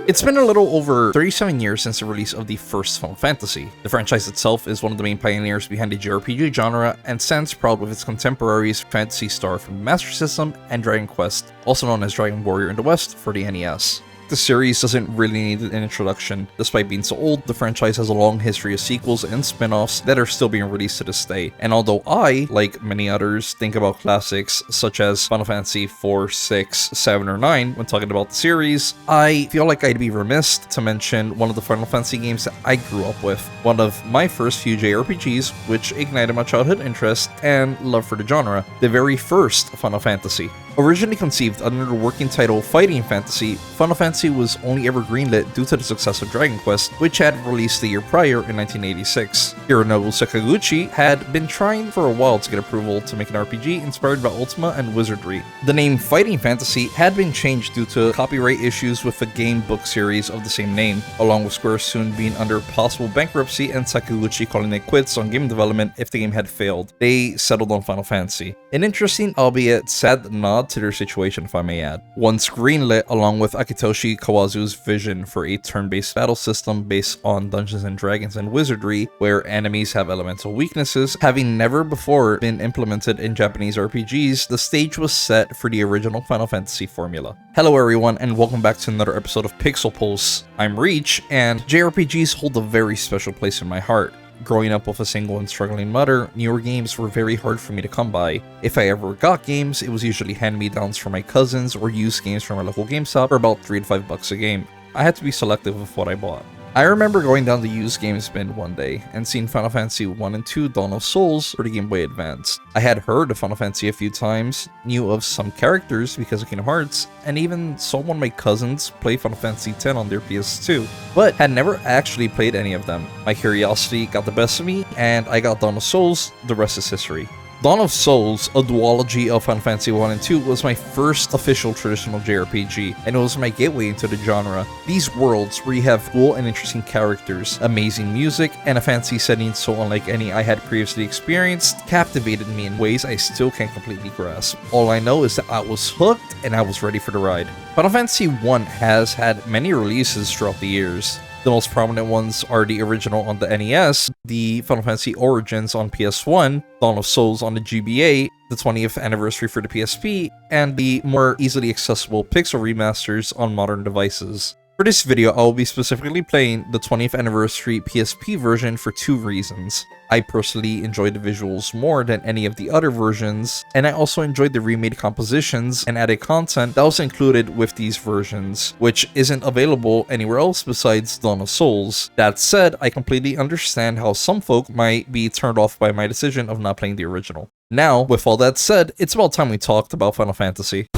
It's been a little over 37 years since the release of the first Final Fantasy. The franchise itself is one of the main pioneers behind the JRPG genre and stands proud with its contemporaries Phantasy Star from the Master System and Dragon Quest, also known as Dragon Warrior in the West, for the NES. The series doesn't really need an introduction. Despite being so old, the franchise has a long history of sequels and spin-offs that are still being released to this day. And although I, like many others, think about classics such as Final Fantasy 4, 6, 7, or 9 when talking about the series, I feel like I'd be remiss to mention one of the Final Fantasy games that I grew up with. One of my first few JRPGs, which ignited my childhood interest and love for the genre, the very first Final Fantasy. Originally conceived under the working title Fighting Fantasy, Final Fantasy was only ever greenlit due to the success of Dragon Quest, which had released the year prior in 1986. Hironobu Sakaguchi had been trying for a while to get approval to make an RPG inspired by Ultima and Wizardry. The name Fighting Fantasy had been changed due to copyright issues with the game book series of the same name, along with Square soon being under possible bankruptcy and Sakaguchi calling it quits on game development if the game had failed. They settled on Final Fantasy. An interesting, albeit sad nod to their situation, if I may add. Once greenlit along with Akitoshi Kawazu's vision for a turn-based battle system based on Dungeons & Dragons and Wizardry, where enemies have elemental weaknesses, having never before been implemented in Japanese RPGs, the stage was set for the original Final Fantasy formula. Hello everyone, and welcome back to another episode of Pixel Pulse. I'm Reach, and JRPGs hold a very special place in my heart. Growing up with a single and struggling mother, newer games were very hard for me to come by. If I ever got games, it was usually hand-me-downs from my cousins or used games from our local GameStop for about $3 to $5 a game. I had to be selective with what I bought. I remember going down the used games bin one day and seeing Final Fantasy 1 and 2 Dawn of Souls for the Game Boy Advance. I had heard of Final Fantasy a few times, knew of some characters because of Kingdom Hearts, and even saw one of my cousins play Final Fantasy X on their PS2, but had never actually played any of them. My curiosity got the best of me, and I got Dawn of Souls. The rest is history. Dawn of Souls, a duology of Final Fantasy 1 and 2, was my first official traditional JRPG, and it was my gateway into the genre. These worlds, where you have cool and interesting characters, amazing music, and a fantasy setting so unlike any I had previously experienced, captivated me in ways I still can't completely grasp. All I know is that I was hooked, and I was ready for the ride. Final Fantasy 1 has had many releases throughout the years. The most prominent ones are the original on the NES, the Final Fantasy Origins on PS1, Dawn of Souls on the GBA, the 20th anniversary for the PSP, and the more easily accessible pixel remasters on modern devices. For this video, I will be specifically playing the 20th anniversary PSP version for two reasons. I personally enjoyed the visuals more than any of the other versions, and I also enjoyed the remade compositions and added content that was included with these versions, which isn't available anywhere else besides Dawn of Souls. That said, I completely understand how some folk might be turned off by my decision of not playing the original. Now, with all that said, it's about time we talked about Final Fantasy.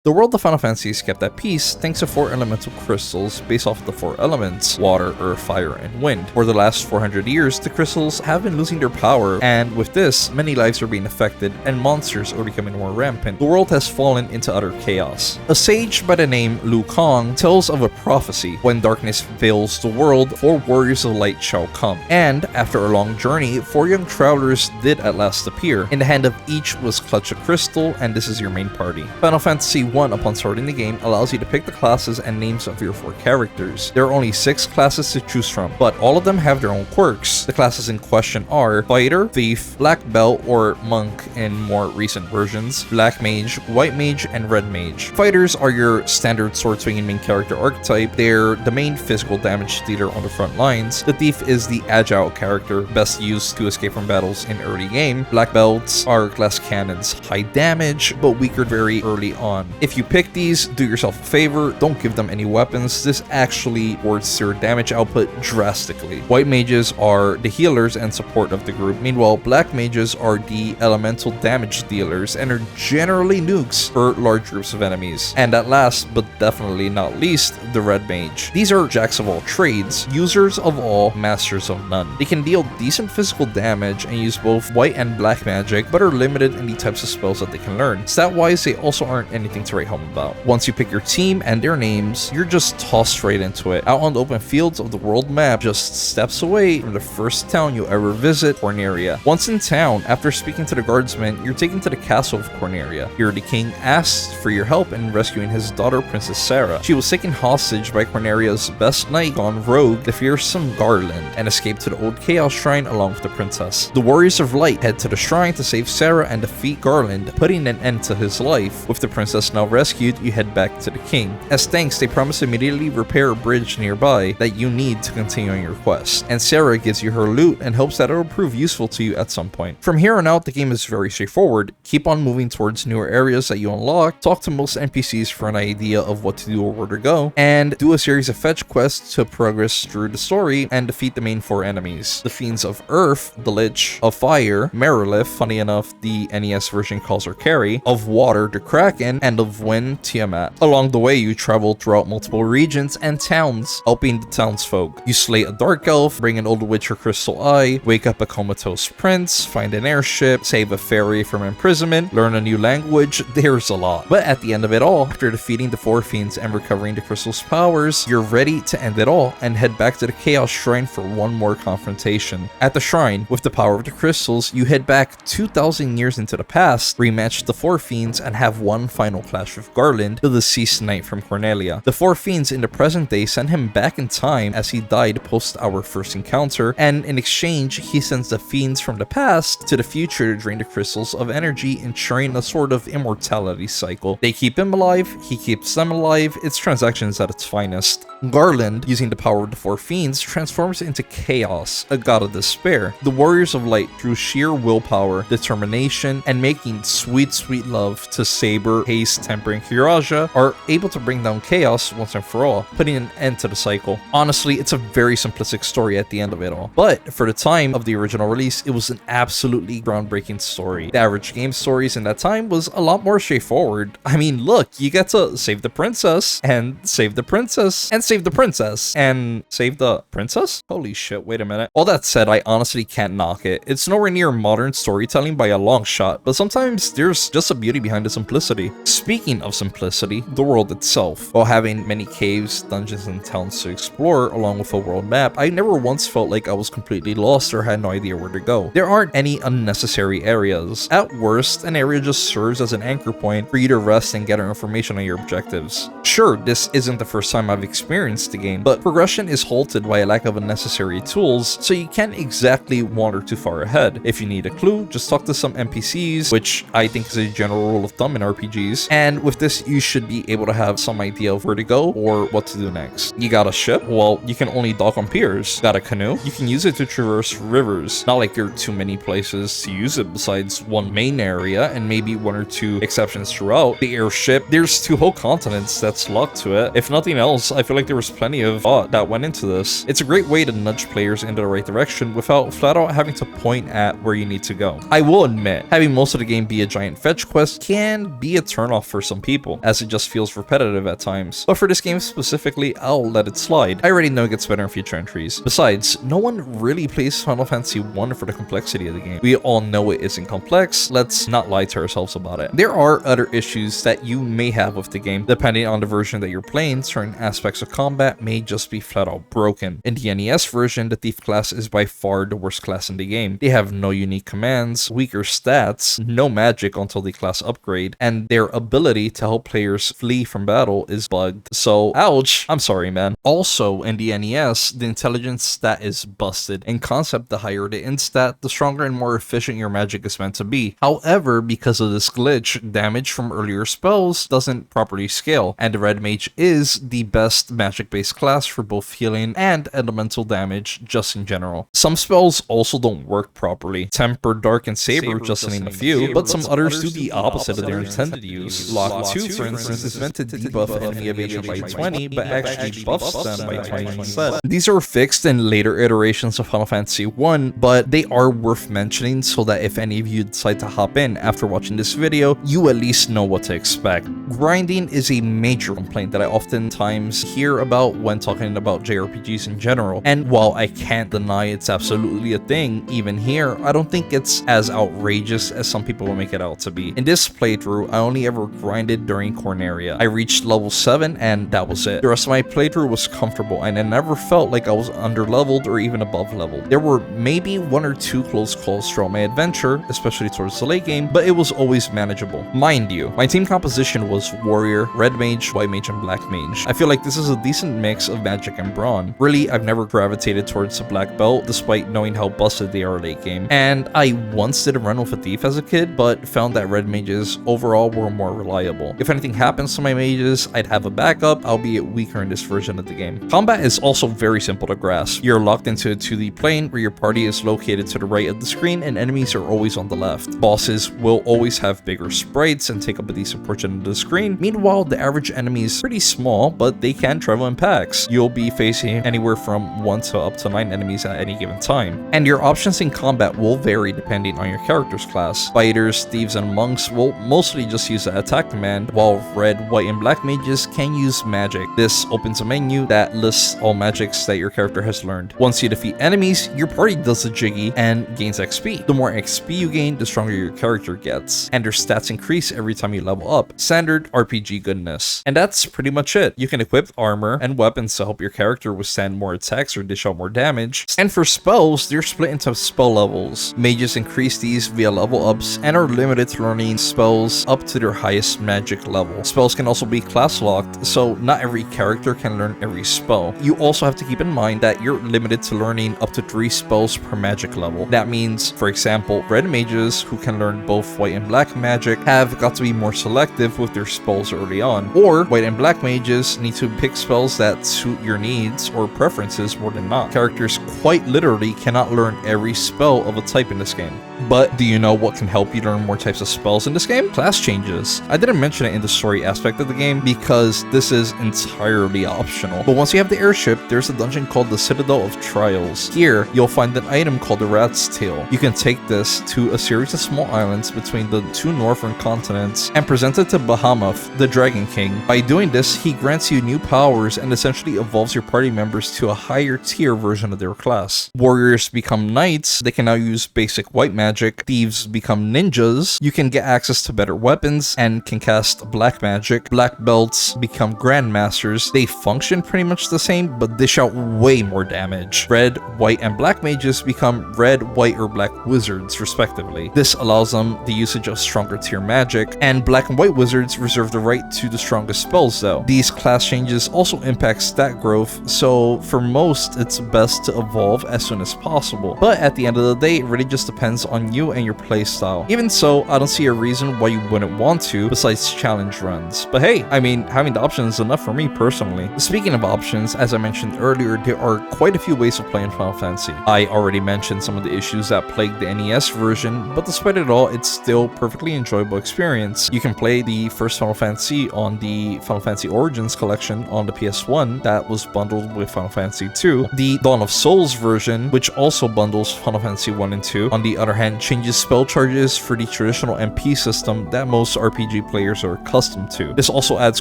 The world of Final Fantasy is kept at peace thanks to 4 elemental crystals based off of the 4 elements: water, earth, fire, and wind. For the last 400 years, the crystals have been losing their power, and with this, many lives are being affected and monsters are becoming more rampant. The world has fallen into utter chaos. A sage by the name Liu Kang tells of a prophecy: when darkness veils the world, 4 warriors of light shall come. And after a long journey, 4 young travelers did at last appear. In the hand of each was clutched a crystal, and this is your main party. Final Fantasy 1, upon starting the game, allows you to pick the classes and names of your 4 characters. There are only 6 classes to choose from, but all of them have their own quirks. The classes in question are Fighter, Thief, Black Belt or Monk in more recent versions, Black Mage, White Mage, and Red Mage. Fighters are your standard sword-swinging main character archetype. They're the main physical damage dealer on the front lines. The Thief is the agile character, best used to escape from battles in early game. Black Belts are glass cannons, high damage, but weaker very early on. If you pick these, do yourself a favor, don't give them any weapons. This actually works your damage output drastically. White mages are the healers and support of the group. Meanwhile, black mages are the elemental damage dealers and are generally nukes for large groups of enemies. And at last, but definitely not least, the red mage. These are jacks of all trades, users of all, masters of none. They can deal decent physical damage and use both white and black magic, but are limited in the types of spells that they can learn. Stat-wise, they also aren't anything to write home about. Once you pick your team and their names, you're just tossed right into it, out on the open fields of the world map, just steps away from the first town you'll ever visit, Corneria. Once in town, after speaking to the guardsman, you're taken to the castle of Corneria. Here the king asks for your help in rescuing his daughter, Princess Sarah. She was taken hostage by Corneria's best knight gone rogue, the fearsome Garland, and escaped to the old Chaos Shrine along with the princess. The Warriors of Light head to the shrine to save Sarah and defeat Garland, putting an end to his life. With the princess now rescued, you head back to the king. As thanks, they promise to immediately repair a bridge nearby that you need to continue on your quest. And Sarah gives you her loot and hopes that it'll prove useful to you at some point. From here on out, the game is very straightforward. Keep on moving towards newer areas that you unlock, talk to most NPCs for an idea of what to do or where to go, and do a series of fetch quests to progress through the story and defeat the main 4 enemies. The Fiends of Earth, the Lich, of Fire, Merilith, funny enough, the NES version calls her Carrie, of Water, the Kraken, and of Wind, Tiamat. Along the way, you travel throughout multiple regions and towns, helping the townsfolk. You slay a dark elf, bring an old witch or crystal eye, wake up a comatose prince, find an airship, save a fairy from imprisonment, learn a new language. There's a lot. But at the end of it all, after defeating the 4 fiends and recovering the crystal's powers, you're ready to end it all and head back to the Chaos Shrine for one more confrontation. At the shrine, with the power of the crystals, you head back 2,000 years into the past, rematch the 4 fiends, and have one final clash with Garland, the deceased knight from Cornelia. The 4 fiends in the present day send him back in time as he died post our first encounter, and in exchange, he sends the fiends from the past to the future to drain the crystals of energy, ensuring a sort of immortality cycle. They keep him alive, he keeps them alive. It's transactions at its finest. Garland, using the power of the 4 fiends, transforms into chaos, a god of despair. The Warriors of Light, through sheer willpower, determination, and making sweet love to Saber, Haste, Temper, and Kiraja, are able to bring down chaos once and for all, putting an end to the cycle. Honestly, it's a very simplistic story at the end of it all. But for the time of the original release, it was an absolutely groundbreaking story. The average game stories in that time was a lot more straightforward. I mean, look, you get to save the princess, and save the princess, and save the princess, and save the princess? Holy shit, wait a minute. All that said, I honestly can't knock it. It's nowhere near modern storytelling by a long shot, but sometimes there's just a beauty behind the simplicity. Speaking of simplicity, the world itself. While having many caves, dungeons, and towns to explore, along with a world map, I never once felt like I was completely lost or had no idea where to go. There aren't any unnecessary areas. At worst, an area just serves as an anchor point for you to rest and gather information on your objectives. Sure, this isn't the first time I've experienced the game, but progression is halted by a lack of unnecessary tools, so you can't exactly wander too far ahead. If you need a clue, just talk to some NPCs, which I think is a general rule of thumb in RPGs, and with this you should be able to have some idea of where to go or what to do next. You got a ship? Well, you can only dock on piers. Got a canoe? You can use it to traverse rivers. Not like there are too many places to use it besides one main area and maybe 1 or 2 exceptions throughout. The airship, there's 2 whole continents that's locked to it. If nothing else, I feel like there was plenty of thought that went into this. It's a great way to nudge players into the right direction without flat out having to point at where you need to go. I will admit, having most of the game be a giant fetch quest can be a turnoff for some people, as it just feels repetitive at times. But for this game specifically, I'll let it slide. I already know it gets better in future entries. Besides, no one really plays Final Fantasy I for the complexity of the game. We all know it isn't complex, let's not lie to ourselves about it. There are other issues that you may have with the game. Depending on the version that you're playing, certain aspects of combat may just be flat out broken. In the NES version, the Thief class is by far the worst class in the game. They have no unique commands, weaker stats, no magic until the class upgrade, and their ability to help players flee from battle is bugged. So, ouch, I'm sorry man. Also, in the NES, the intelligence stat is busted. In concept, the higher the int stat, the stronger and more efficient your magic is meant to be. However, because of this glitch, damage from earlier spells doesn't properly scale, and the Red Mage is the best magic-based class for both healing and elemental damage just in general. Some spells also don't work properly. Temper, Dark, and Saber just to name a few, but some others do the opposite of their intended use. Lock 2, for instance, is meant to debuff enemy evasion by 20, but actually buffs them by 20 instead. These are fixed in later iterations of Final Fantasy I, but they are worth mentioning so that if any of you decide to hop in after watching this video, you at least know what to expect. Grinding is a major complaint that I oftentimes hear about when talking about JRPGs in general, and while I can't deny it's absolutely a thing, even here, I don't think it's as outrageous as some people will make it out to be. In this playthrough, I only ever grinded during Corneria. I reached level 7 and that was it. The rest of my playthrough was comfortable and I never felt like I was under-leveled or even above leveled. There were maybe 1 or 2 close calls throughout my adventure, especially towards the late game, but it was always manageable. Mind you, my team composition was Warrior, Red Mage, White Mage, and Black Mage. I feel like this is a decent mix of magic and brawn. Really, I've never gravitated towards the Black Belt despite knowing how busted they are late game. And I once did a run with a Thief as a kid, but found that Red Mages overall were more reliable. If anything happens to my mages, I'd have a backup, albeit weaker in this version of the game. Combat is also very simple to grasp. You're locked into a 2D plane where your party is located to the right of the screen and enemies are always on the left. Bosses will always have bigger sprites and take up a decent portion of the screen. Meanwhile, the average enemy is pretty small, but they can travel in packs. You'll be facing anywhere from 1 to up to 9 enemies at any given time. And your options in combat will vary depending on your character's class. Fighters, thieves, and monks will mostly just use the attack command, while red, white, and black mages can use magic. This opens a menu that lists all magics that your character has learned. Once you defeat enemies, your party does the jiggy and gains XP. The more XP you gain, the stronger your character gets, and their stats increase every time you level up. Standard RPG goodness. And that's pretty much it. You can equip armor and weapons to help your character withstand more attacks or dish out more damage. And for spells, they're split into spell levels. Mages increase these via level ups and are limited to learning spells up to their highest magic level. Spells can also be class locked, so not every character can learn every spell. You also have to keep in mind that you're limited to learning up to 3 spells per magic level. That means, for example, red mages who can learn both white and black magic have got to be more selective with their spells early on, or white and black mages need to pick spells that suit your needs or preferences more than not. Characters quite literally cannot learn every spell of a type in this game. But do you know what can help you learn more types of spells in this game? Class changes. I didn't mention it in the story aspect of the game because this is entirely optional. But once you have the airship, there's a dungeon called the Citadel of Trials. Here, you'll find an item called the Rat's Tail. You can take this to a series of small islands between the 2 northern continents and present it to Bahamut, the Dragon King. By doing this, he grants you new powers and essentially evolves your party members to a higher tier version of their class. Warriors become knights. They can now use basic white magic. Thieves become ninjas. You can get access to better weapons and can cast black magic. Black belts become grandmasters. They function pretty much the same, but dish out way more damage. Red, white, and black mages become red, white, or black wizards, respectively. This allows them the usage of stronger tier magic, and black and white wizards reserve the right to the strongest spells though. These class changes also impact stat growth, so for most, it's best to evolve as soon as possible. But at the end of the day, it really just depends on you and your playstyle. Even so, I don't see a reason why you wouldn't want to, besides challenge runs. But hey, I mean, having the option is enough for me personally. Speaking of options, as I mentioned earlier, there are quite a few ways of playing Final Fantasy. I already mentioned some of the issues that plague the NES version, but despite it all, it's still a perfectly enjoyable experience. You can play the first Final Fantasy on the Final Fantasy Origins collection on the PS1 that was bundled with Final Fantasy 2. The Dawn of Souls version, which also bundles Final Fantasy 1 and 2, on the other hand, changes spell charges for the traditional MP system that most RPG players are accustomed to. This also adds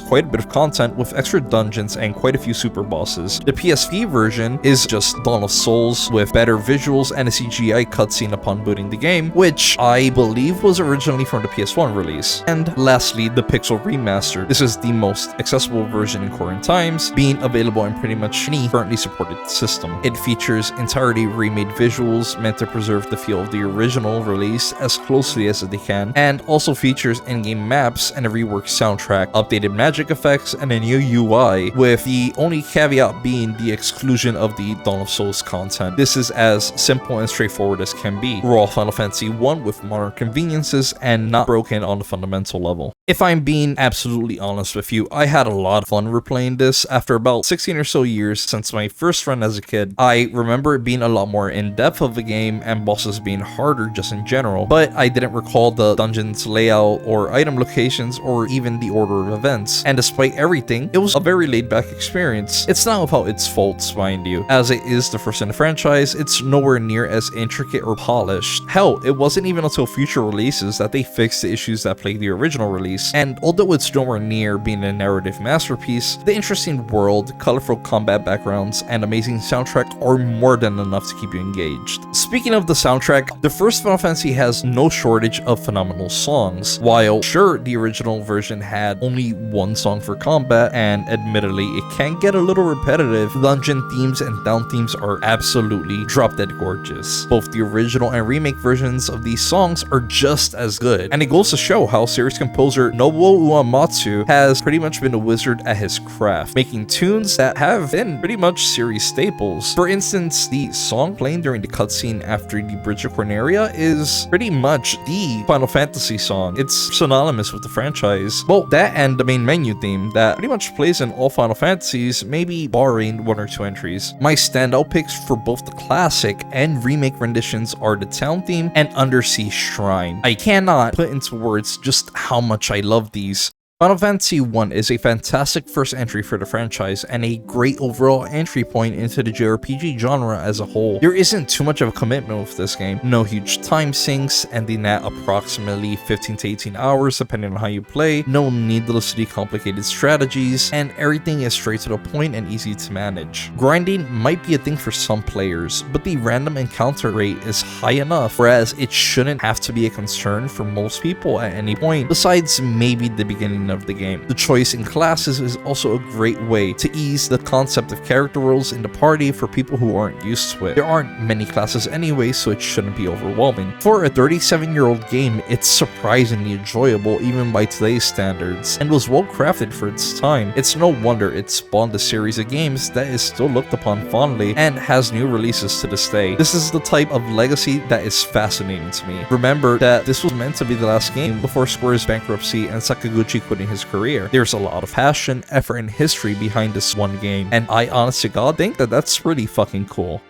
quite a bit of content with extra dungeons and quite a few super bosses. The PSP version is just Dawn of Souls with better visuals and a CGI cutscene upon booting the game, which I believe was originally from the PS1 release. And lastly, the Pixel Remaster. This is the most accessible version in current times, being available in pretty much any currently supported system. It features entirely remade visuals meant to preserve the feel of the original release as closely as they can, and also features in-game maps and a reworked soundtrack, updated magic effects, and a new UI, with the only caveat being the exclusion of the Dawn of Souls content. This is as simple and straightforward as can be. Raw Final Fantasy 1 with modern conveniences and not broken on the fundamental level. If I'm being absolutely honest with you, I had a lot of fun replaying this after about 16 or so years since my first run as a kid. I remember it being a lot more in-depth of a game and bosses being harder just in general, but I didn't recall the dungeon's layout or item locations or even the order of events. And despite everything, it was a very laid-back experience. It's not without its faults, mind you. As it is the first in the franchise, it's nowhere near as intricate or polished. Hell, it wasn't even until future releases that they fixed the issues that plagued the original release, release, and although it's nowhere near being a narrative masterpiece, the interesting world, colorful combat backgrounds, and amazing soundtrack are more than enough to keep you engaged. Speaking of the soundtrack, the first Final Fantasy has no shortage of phenomenal songs. While sure, the original version had only one song for combat, and admittedly it can get a little repetitive, dungeon themes and down themes are absolutely drop-dead gorgeous. Both the original and remake versions of these songs are just as good, and it goes to show how series composer Nobuo Uematsu has pretty much been a wizard at his craft, making tunes that have been pretty much series staples. For instance, the song playing during the cutscene after the Bridge of Corneria is pretty much the Final Fantasy song. It's synonymous with the franchise. Well, that and the main menu theme that pretty much plays in all Final Fantasies, maybe barring one or two entries. My standout picks for both the classic and remake renditions are the town theme and Undersea Shrine. I cannot put into words just how much I love these. Final Fantasy I is a fantastic first entry for the franchise and a great overall entry point into the JRPG genre as a whole. There isn't too much of a commitment with this game, no huge time sinks, ending at approximately 15 to 18 hours depending on how you play, no needlessly complicated strategies, and everything is straight to the point and easy to manage. Grinding might be a thing for some players, but the random encounter rate is high enough, whereas it shouldn't have to be a concern for most people at any point, besides maybe the beginning of the game. The choice in classes is also a great way to ease the concept of character roles in the party for people who aren't used to it. There aren't many classes anyway, so it shouldn't be overwhelming. For a 37-year-old game, it's surprisingly enjoyable even by today's standards, and was well crafted for its time. It's no wonder it spawned a series of games that is still looked upon fondly and has new releases to this day. This is the type of legacy that is fascinating to me. Remember that this was meant to be the last game before Square's bankruptcy and Sakaguchi quitting his career. There's a lot of passion, effort, and history behind this one game, and I honest to God think that that's really fucking cool.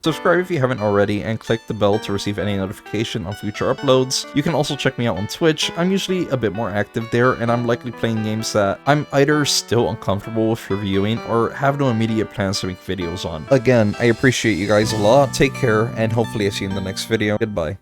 Subscribe if you haven't already, and click the bell to receive any notification on future uploads. You can also check me out on Twitch. I'm usually a bit more active there, and I'm likely playing games that I'm either still uncomfortable with reviewing or have no immediate plans to make videos on. Again, I appreciate you guys a lot. Take care, and hopefully I see you in the next video. Goodbye.